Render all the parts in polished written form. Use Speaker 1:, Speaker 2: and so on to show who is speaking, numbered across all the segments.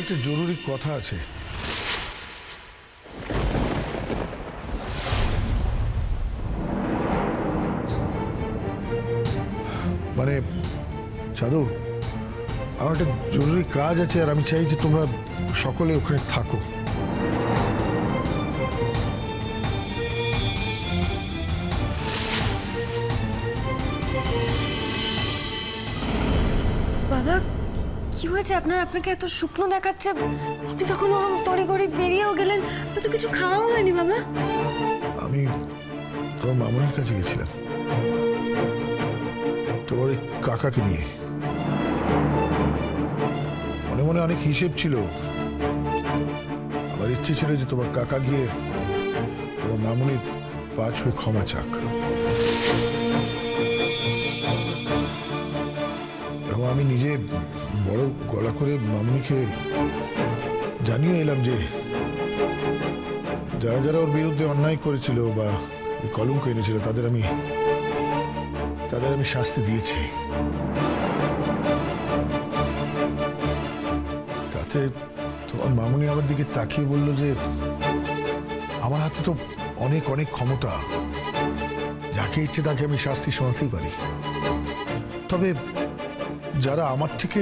Speaker 1: একটা জরুরি কথা আছে। মানে সাধু, আমার একটা জরুরি কাজ আছে আর আমি চাই যে তোমরা সকলে ওখানে থাকো।
Speaker 2: বাবা, কি হয়েছে আপনার? আপনাকে এত শুকনো দেখাচ্ছে। আপনি তখন ওরকম তড়িঘড়ি বেরিয়েও গেলেন, তো কিছু খাওয়াও হয়নি বাবা।
Speaker 1: আমি তোমার মামনির কাছে গেছিলাম তোমার ওই কাকাকে নিয়ে। মনে মনে অনেক হিসেব ছিল। আমার ইচ্ছে ছিল যে তোমার কাকা গিয়ে তোমার মামনির পা ছুঁয়ে ক্ষমা চাক। এবং আমি নিজে বড় গলা করে মামনিকে জানিয়ে এলাম যে যারা যারা ওর বিরুদ্ধে অন্যায় করেছিল বা এই কলঙ্ক এনেছিল তাদের আমি শাস্তি দিয়েছি। তাতে তোমার মামনি আমার দিকে তাকিয়ে বলল যে আমার হাতে তো অনেক অনেক ক্ষমতা, যাকে ইচ্ছে তাকে আমি শাস্তি শোনাতেই পারি। তবে যারা আমার থেকে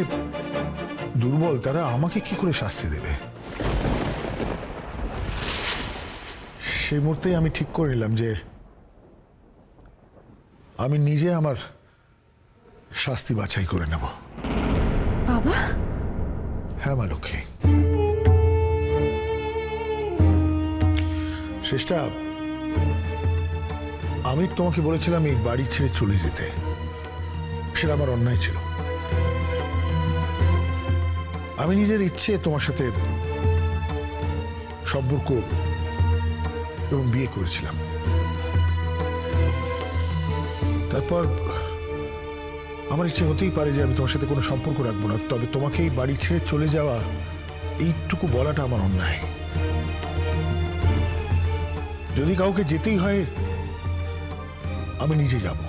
Speaker 1: দুর্বল তারা আমাকে কি করে শাস্তি দেবে? সেই মুহূর্তেই আমি ঠিক করে নিলাম যে আমি নিজে আমার শাস্তি বাছাই করে নেব।
Speaker 2: বাবা?
Speaker 1: হ্যাঁ মা লক্ষ্মী। শেষটা আমি তোমাকে বলেছিলাম এই বাড়ি ছেড়ে চলে যেতে, সেটা আমার অন্যায় ছিল। আমি নিজের ইচ্ছে তোমার সাথে সম্পর্ক এবং বিয়ে করেছিলাম। তারপর আমার ইচ্ছে হতেই পারে যে আমি তোমার সাথে কোনো সম্পর্ক রাখবো না, তবে তোমাকে এই বাড়ি ছেড়ে চলে যাওয়া এইটুকু বলাটা আমার অন্যায়। যদি কাউকে যেতেই হয় আমি নিজে যাব।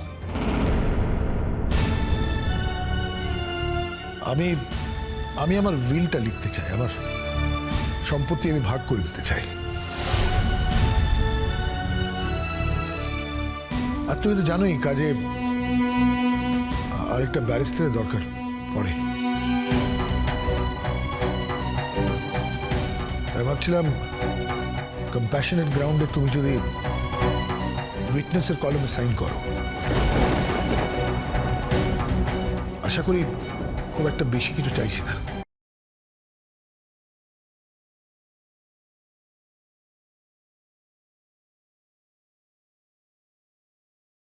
Speaker 1: আমি আমার উইলটা লিখতে চাই, আমার সম্পত্তি আমি ভাগ করে দিতে চাই। আর তুমি তো জানোই কাজে আরেকটা ব্যারিস্টারের দরকার পড়ে। তাই ভাবছিলাম কম্প্যাশনেট গ্রাউন্ডে তুমি যদি উইটনেসের কলমে সাইন করো, আশা করি খুব একটা বেশি কিছু চাইছি না।